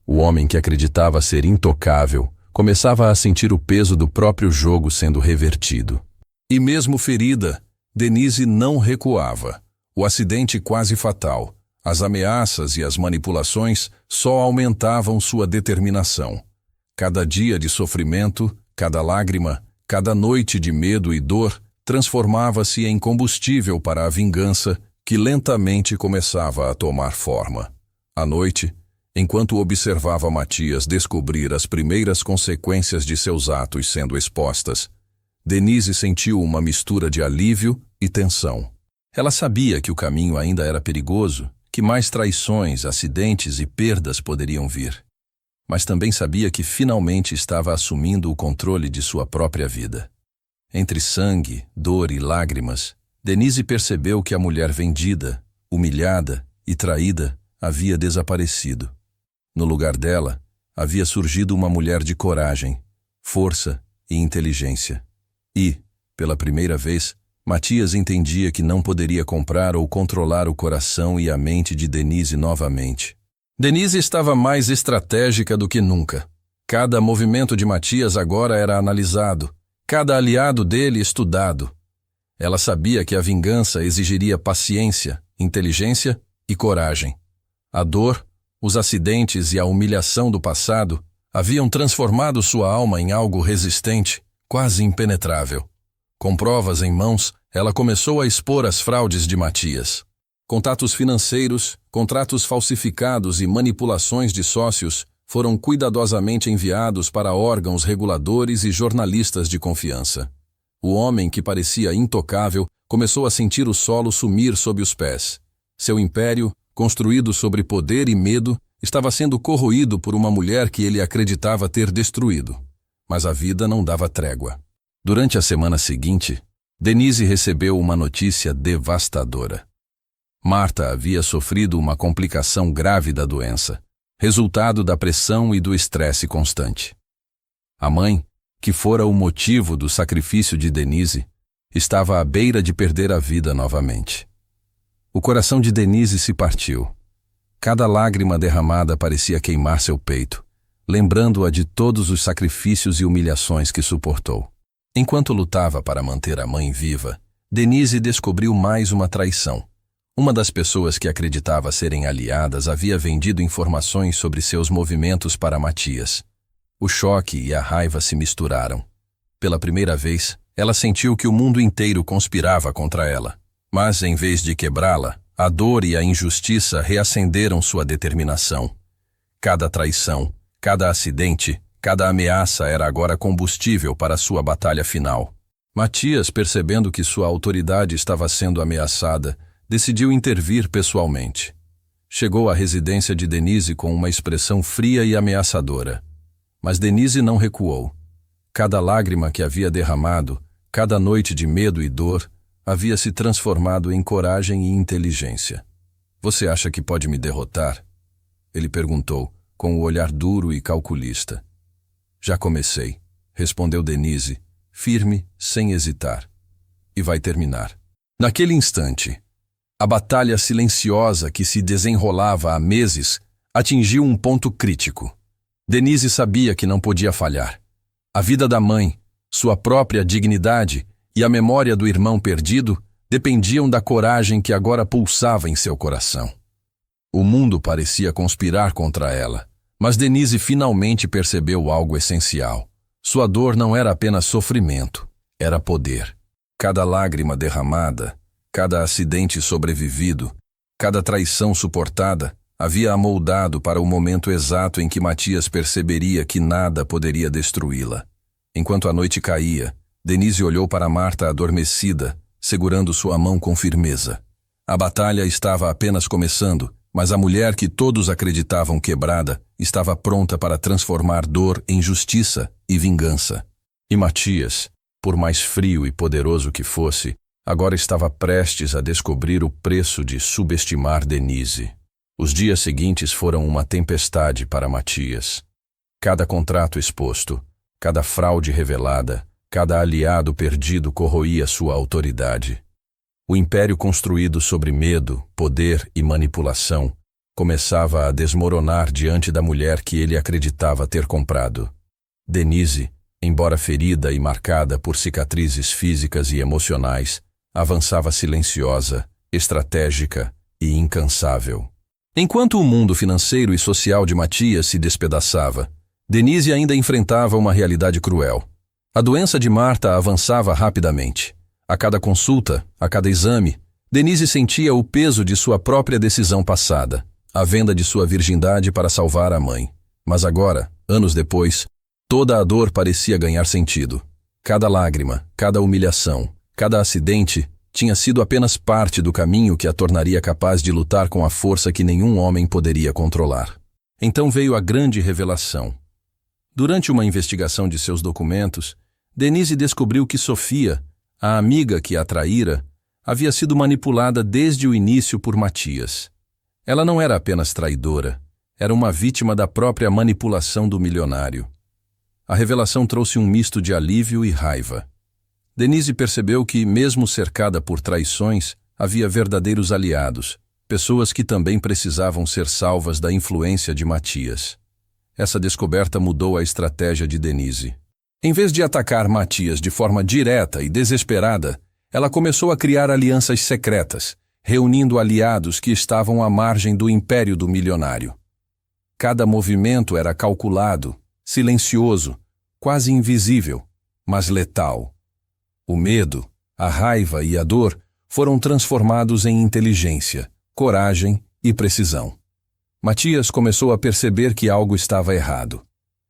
O homem que acreditava ser intocável começava a sentir o peso do próprio jogo sendo revertido. E mesmo ferida, Denise não recuava. O acidente quase fatal, as ameaças e as manipulações só aumentavam sua determinação. Cada dia de sofrimento, cada lágrima, cada noite de medo e dor transformava-se em combustível para a vingança que lentamente começava a tomar forma. À noite, enquanto observava Matias descobrir as primeiras consequências de seus atos sendo expostas, Denise sentiu uma mistura de alívio e tensão. Ela sabia que o caminho ainda era perigoso, que mais traições, acidentes e perdas poderiam vir. Mas também sabia que finalmente estava assumindo o controle de sua própria vida. Entre sangue, dor e lágrimas, Denise percebeu que a mulher vendida, humilhada e traída havia desaparecido. No lugar dela, havia surgido uma mulher de coragem, força e inteligência. E, pela primeira vez, Matias entendia que não poderia comprar ou controlar o coração e a mente de Denise novamente. Denise estava mais estratégica do que nunca. Cada movimento de Matias agora era analisado, cada aliado dele estudado. Ela sabia que a vingança exigiria paciência, inteligência e coragem. A dor, os acidentes e a humilhação do passado haviam transformado sua alma em algo resistente, quase impenetrável. Com provas em mãos, ela começou a expor as fraudes de Matias. Contatos financeiros, contratos falsificados e manipulações de sócios foram cuidadosamente enviados para órgãos reguladores e jornalistas de confiança. O homem que parecia intocável começou a sentir o solo sumir sob os pés. Seu império, construído sobre poder e medo, estava sendo corroído por uma mulher que ele acreditava ter destruído. Mas a vida não dava trégua. Durante a semana seguinte, Denise recebeu uma notícia devastadora. Marta havia sofrido uma complicação grave da doença, resultado da pressão e do estresse constante. A mãe, que fora o motivo do sacrifício de Denise, estava à beira de perder a vida novamente. O coração de Denise se partiu. Cada lágrima derramada parecia queimar seu peito, lembrando-a de todos os sacrifícios e humilhações que suportou. Enquanto lutava para manter a mãe viva, Denise descobriu mais uma traição. Uma das pessoas que acreditava serem aliadas havia vendido informações sobre seus movimentos para Matias. O choque e a raiva se misturaram. Pela primeira vez, ela sentiu que o mundo inteiro conspirava contra ela. Mas, em vez de quebrá-la, a dor e a injustiça reacenderam sua determinação. Cada traição, cada acidente, cada ameaça era agora combustível para sua batalha final. Matias, percebendo que sua autoridade estava sendo ameaçada, decidiu intervir pessoalmente. Chegou à residência de Denise com uma expressão fria e ameaçadora. Mas Denise não recuou. Cada lágrima que havia derramado, cada noite de medo e dor, havia se transformado em coragem e inteligência. "Você acha que pode me derrotar?" Ele perguntou, com o olhar duro e calculista. "Já comecei", respondeu Denise, firme, sem hesitar. "E vai terminar." Naquele instante, a batalha silenciosa que se desenrolava há meses atingiu um ponto crítico. Denise sabia que não podia falhar. A vida da mãe, sua própria dignidade e a memória do irmão perdido dependiam da coragem que agora pulsava em seu coração. O mundo parecia conspirar contra ela, mas Denise finalmente percebeu algo essencial. Sua dor não era apenas sofrimento, era poder. Cada lágrima derramada, cada acidente sobrevivido, cada traição suportada, havia a moldado para o momento exato em que Matias perceberia que nada poderia destruí-la. Enquanto a noite caía, Denise olhou para Marta adormecida, segurando sua mão com firmeza. A batalha estava apenas começando, mas a mulher que todos acreditavam quebrada estava pronta para transformar dor em justiça e vingança. E Matias, por mais frio e poderoso que fosse, agora estava prestes a descobrir o preço de subestimar Denise. Os dias seguintes foram uma tempestade para Matias. Cada contrato exposto, cada fraude revelada, cada aliado perdido corroía sua autoridade. O império construído sobre medo, poder e manipulação começava a desmoronar diante da mulher que ele acreditava ter comprado. Denise, embora ferida e marcada por cicatrizes físicas e emocionais, avançava silenciosa, estratégica e incansável. Enquanto o mundo financeiro e social de Matias se despedaçava, Denise ainda enfrentava uma realidade cruel. A doença de Marta avançava rapidamente. A cada consulta, a cada exame, Denise sentia o peso de sua própria decisão passada, a venda de sua virgindade para salvar a mãe. Mas agora, anos depois, toda a dor parecia ganhar sentido. Cada lágrima, cada humilhação, cada acidente tinha sido apenas parte do caminho que a tornaria capaz de lutar com a força que nenhum homem poderia controlar. Então veio a grande revelação. Durante uma investigação de seus documentos, Denise descobriu que Sofia, a amiga que a traíra, havia sido manipulada desde o início por Matias. Ela não era apenas traidora, era uma vítima da própria manipulação do milionário. A revelação trouxe um misto de alívio e raiva. Denise percebeu que, mesmo cercada por traições, havia verdadeiros aliados, pessoas que também precisavam ser salvas da influência de Matias. Essa descoberta mudou a estratégia de Denise. Em vez de atacar Matias de forma direta e desesperada, ela começou a criar alianças secretas, reunindo aliados que estavam à margem do império do milionário. Cada movimento era calculado, silencioso, quase invisível, mas letal. O medo, a raiva e a dor foram transformados em inteligência, coragem e precisão. Matias começou a perceber que algo estava errado.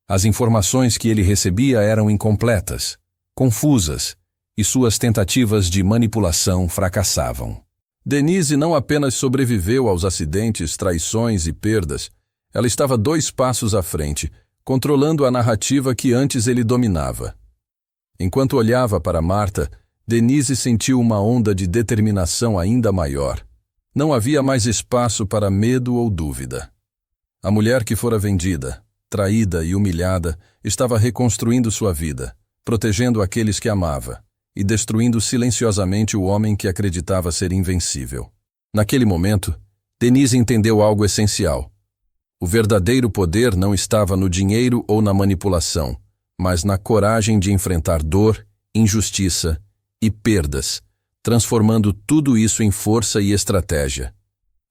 As informações que ele recebia eram incompletas, confusas, e suas tentativas de manipulação fracassavam. Denise não apenas sobreviveu aos acidentes, traições e perdas, ela estava 2 passos à frente, controlando a narrativa que antes ele dominava. Enquanto olhava para Marta, Denise sentiu uma onda de determinação ainda maior. Não havia mais espaço para medo ou dúvida. A mulher que fora vendida, traída e humilhada, estava reconstruindo sua vida, protegendo aqueles que amava e destruindo silenciosamente o homem que acreditava ser invencível. Naquele momento, Denise entendeu algo essencial. O verdadeiro poder não estava no dinheiro ou na manipulação, mas na coragem de enfrentar dor, injustiça e perdas, transformando tudo isso em força e estratégia.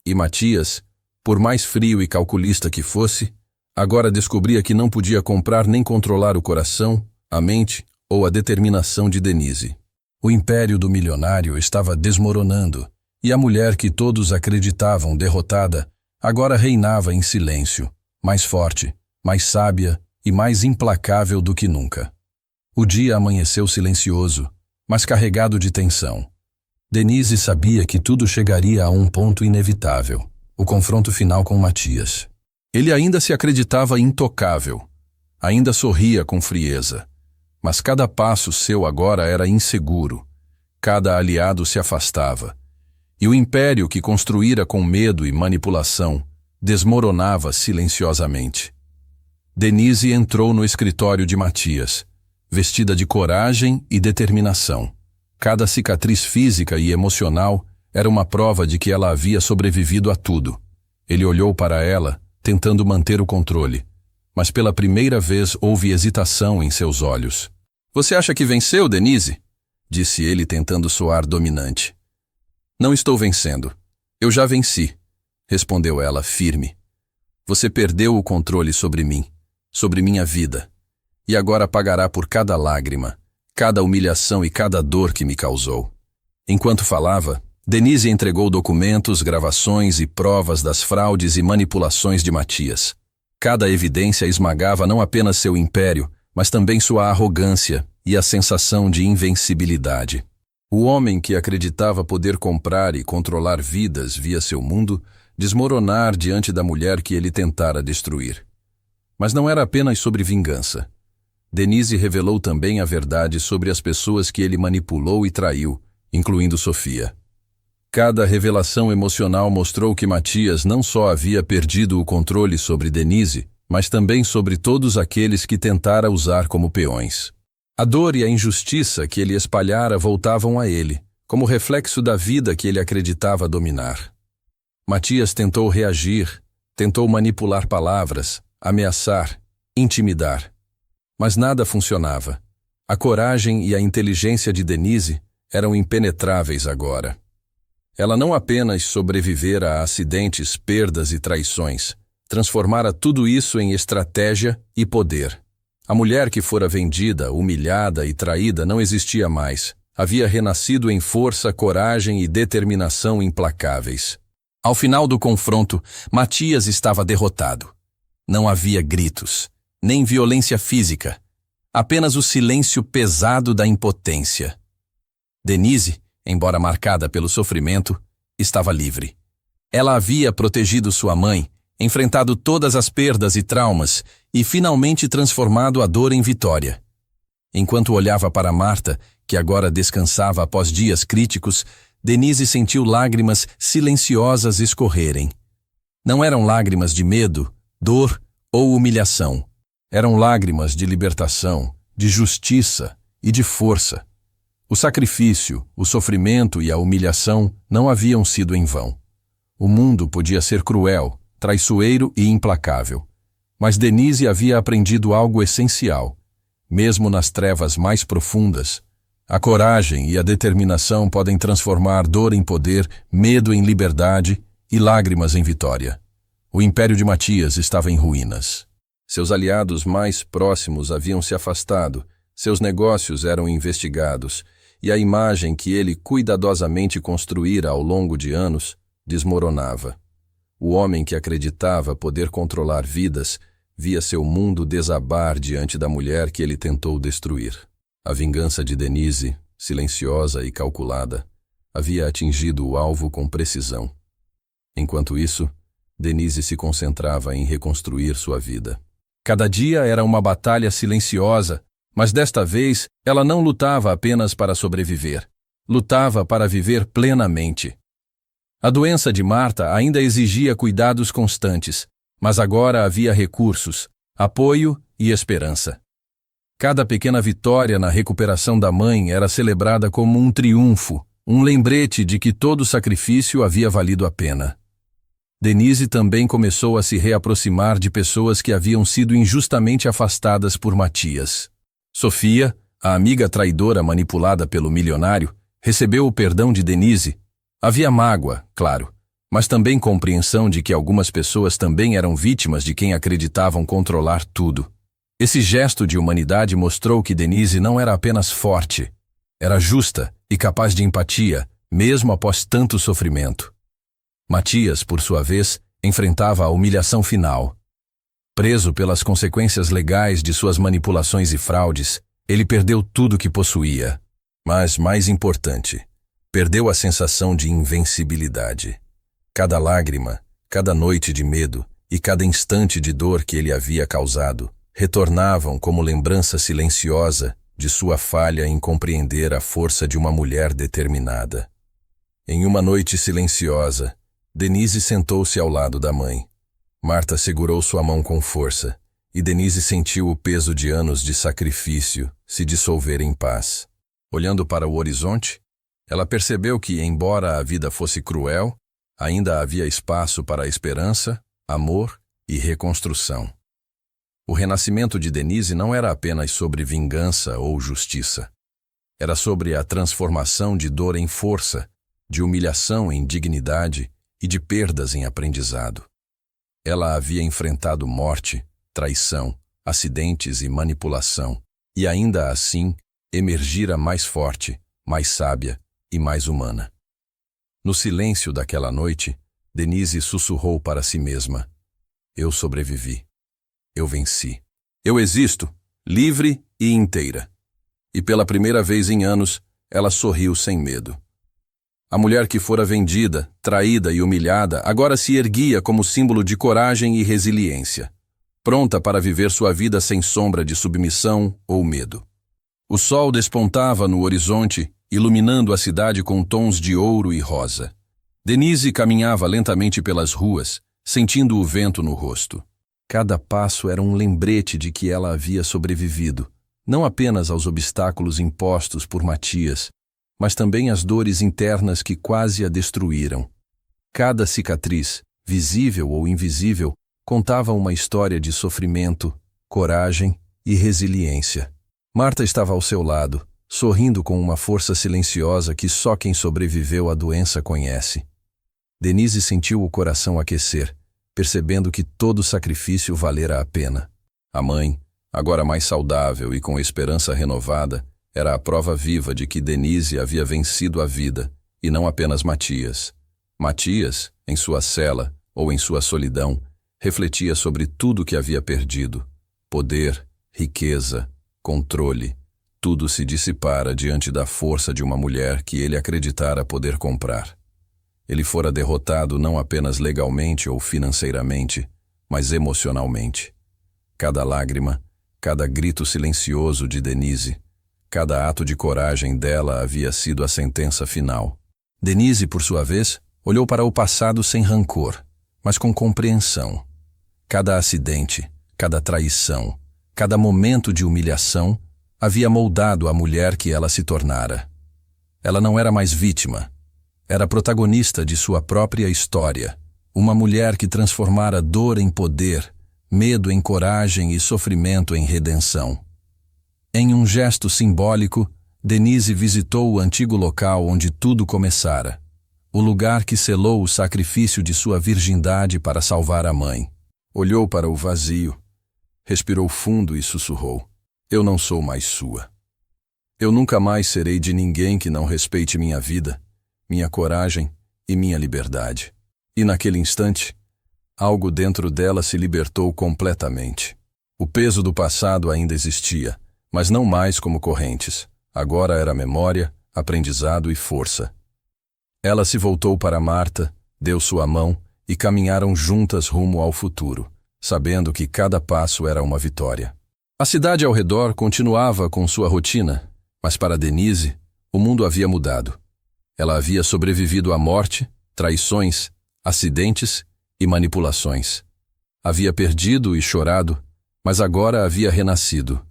E Matias, por mais frio e calculista que fosse, Agora descobria que não podia comprar nem controlar o coração, a mente ou a determinação de Denise. O império do milionário estava desmoronando, e a mulher que todos acreditavam derrotada agora reinava em silêncio, mais forte, mais sábia e mais implacável do que nunca. O dia amanheceu silencioso, mas carregado de tensão. Denise sabia que tudo chegaria a um ponto inevitável, o confronto final com Matias. Ele ainda se acreditava intocável, ainda sorria com frieza, mas cada passo seu agora era inseguro, cada aliado se afastava, e o império que construíra com medo e manipulação desmoronava silenciosamente. Denise entrou no escritório de Matias, vestida de coragem e determinação. Cada cicatriz física e emocional era uma prova de que ela havia sobrevivido a tudo. Ele olhou para ela, tentando manter o controle, mas pela primeira vez houve hesitação em seus olhos. "Você acha que venceu, Denise?" disse ele tentando soar dominante. "Não estou vencendo. Eu já venci", respondeu ela firme. "Você perdeu o controle sobre mim, sobre minha vida, e agora pagará por cada lágrima, cada humilhação e cada dor que me causou." Enquanto falava, Denise entregou documentos, gravações e provas das fraudes e manipulações de Matias. Cada evidência esmagava não apenas seu império, mas também sua arrogância e a sensação de invencibilidade. O homem que acreditava poder comprar e controlar vidas via seu mundo desmoronar diante da mulher que ele tentara destruir. Mas não era apenas sobre vingança. Denise revelou também a verdade sobre as pessoas que ele manipulou e traiu, incluindo Sofia. Cada revelação emocional mostrou que Matias não só havia perdido o controle sobre Denise, mas também sobre todos aqueles que tentara usar como peões. A dor e a injustiça que ele espalhara voltavam a ele, como reflexo da vida que ele acreditava dominar. Matias tentou reagir, tentou manipular palavras, ameaçar, intimidar. Mas nada funcionava. A coragem e a inteligência de Denise eram impenetráveis agora. Ela não apenas sobrevivera a acidentes, perdas e traições, transformara tudo isso em estratégia e poder. A mulher que fora vendida, humilhada e traída não existia mais. Havia renascido em força, coragem e determinação implacáveis. Ao final do confronto, Matias estava derrotado. Não havia gritos, nem violência física, apenas o silêncio pesado da impotência. Denise, embora marcada pelo sofrimento, estava livre. Ela havia protegido sua mãe, enfrentado todas as perdas e traumas e finalmente transformado a dor em vitória. Enquanto olhava para Marta, que agora descansava após dias críticos, Denise sentiu lágrimas silenciosas escorrerem. Não eram lágrimas de medo, dor ou humilhação. Eram lágrimas de libertação, de justiça e de força. O sacrifício, o sofrimento e a humilhação não haviam sido em vão. O mundo podia ser cruel, traiçoeiro e implacável. Mas Denise havia aprendido algo essencial. Mesmo nas trevas mais profundas, a coragem e a determinação podem transformar dor em poder, medo em liberdade e lágrimas em vitória. O império de Matias estava em ruínas. Seus aliados mais próximos haviam se afastado, seus negócios eram investigados, e a imagem que ele cuidadosamente construíra ao longo de anos desmoronava. O homem que acreditava poder controlar vidas via seu mundo desabar diante da mulher que ele tentou destruir. A vingança de Denise, silenciosa e calculada, havia atingido o alvo com precisão. Enquanto isso, Denise se concentrava em reconstruir sua vida. Cada dia era uma batalha silenciosa, mas desta vez ela não lutava apenas para sobreviver. Lutava para viver plenamente. A doença de Marta ainda exigia cuidados constantes, mas agora havia recursos, apoio e esperança. Cada pequena vitória na recuperação da mãe era celebrada como um triunfo, um lembrete de que todo sacrifício havia valido a pena. Denise também começou a se reaproximar de pessoas que haviam sido injustamente afastadas por Matias. Sofia, a amiga traidora manipulada pelo milionário, recebeu o perdão de Denise. Havia mágoa, claro, mas também compreensão de que algumas pessoas também eram vítimas de quem acreditavam controlar tudo. Esse gesto de humanidade mostrou que Denise não era apenas forte, era justa e capaz de empatia, mesmo após tanto sofrimento. Matias, por sua vez, enfrentava a humilhação final. Preso pelas consequências legais de suas manipulações e fraudes, ele perdeu tudo que possuía. Mas, mais importante, perdeu a sensação de invencibilidade. Cada lágrima, cada noite de medo e cada instante de dor que ele havia causado retornavam como lembrança silenciosa de sua falha em compreender a força de uma mulher determinada. Em uma noite silenciosa, Denise sentou-se ao lado da mãe. Marta segurou sua mão com força, e Denise sentiu o peso de anos de sacrifício se dissolver em paz. Olhando para o horizonte, ela percebeu que, embora a vida fosse cruel, ainda havia espaço para a esperança, amor e reconstrução. O renascimento de Denise não era apenas sobre vingança ou justiça. Era sobre a transformação de dor em força, de humilhação em dignidade e de perdas em aprendizado. Ela havia enfrentado morte, traição, acidentes e manipulação, e ainda assim emergira mais forte, mais sábia e mais humana. No silêncio daquela noite, Denise sussurrou para si mesma: eu sobrevivi. Eu venci. Eu existo, livre e inteira. E pela primeira vez em anos, ela sorriu sem medo. A mulher que fora vendida, traída e humilhada, agora se erguia como símbolo de coragem e resiliência, pronta para viver sua vida sem sombra de submissão ou medo. O sol despontava no horizonte, iluminando a cidade com tons de ouro e rosa. Denise caminhava lentamente pelas ruas, sentindo o vento no rosto. Cada passo era um lembrete de que ela havia sobrevivido, não apenas aos obstáculos impostos por Matias, mas também às dores internas que quase a destruíram. Cada cicatriz, visível ou invisível, contava uma história de sofrimento, coragem e resiliência. Marta estava ao seu lado, sorrindo com uma força silenciosa que só quem sobreviveu à doença conhece. Denise sentiu o coração aquecer, percebendo que todo sacrifício valera a pena. A mãe, agora mais saudável e com esperança renovada, era a prova viva de que Denise havia vencido a vida, e não apenas Matias. Matias, em sua cela ou em sua solidão, refletia sobre tudo que havia perdido. Poder, riqueza, controle, tudo se dissipara diante da força de uma mulher que ele acreditara poder comprar. Ele fora derrotado não apenas legalmente ou financeiramente, mas emocionalmente. Cada lágrima, cada grito silencioso de Denise, cada ato de coragem dela havia sido a sentença final. Denise, por sua vez, olhou para o passado sem rancor, mas com compreensão. Cada acidente, cada traição, cada momento de humilhação havia moldado a mulher que ela se tornara. Ela não era mais vítima. Era protagonista de sua própria história, uma mulher que transformara dor em poder, medo em coragem e sofrimento em redenção. Em um gesto simbólico, Denise visitou o antigo local onde tudo começara, o lugar que selou o sacrifício de sua virgindade para salvar a mãe. Olhou para o vazio, respirou fundo e sussurrou: eu não sou mais sua. Eu nunca mais serei de ninguém que não respeite minha vida, minha coragem e minha liberdade. E naquele instante, algo dentro dela se libertou completamente. O peso do passado ainda existia, mas não mais como correntes. Agora era memória, aprendizado e força. Ela se voltou para Marta, deu sua mão e caminharam juntas rumo ao futuro, sabendo que cada passo era uma vitória. A cidade ao redor continuava com sua rotina, mas para Denise, o mundo havia mudado. Ela havia sobrevivido à morte, traições, acidentes e manipulações. Havia perdido e chorado, mas agora havia renascido.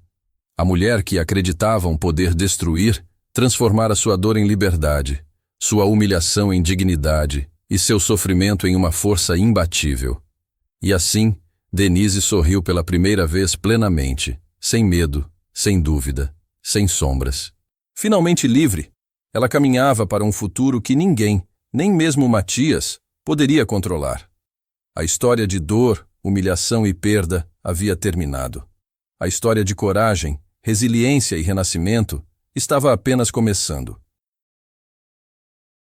A mulher que acreditavam poder destruir, transformara sua dor em liberdade, sua humilhação em dignidade e seu sofrimento em uma força imbatível. E assim, Denise sorriu pela primeira vez plenamente, sem medo, sem dúvida, sem sombras. Finalmente livre, ela caminhava para um futuro que ninguém, nem mesmo Matias, Poderia controlar. A história de dor, humilhação e perda havia terminado. A história de coragem, resiliência e renascimento estava apenas começando.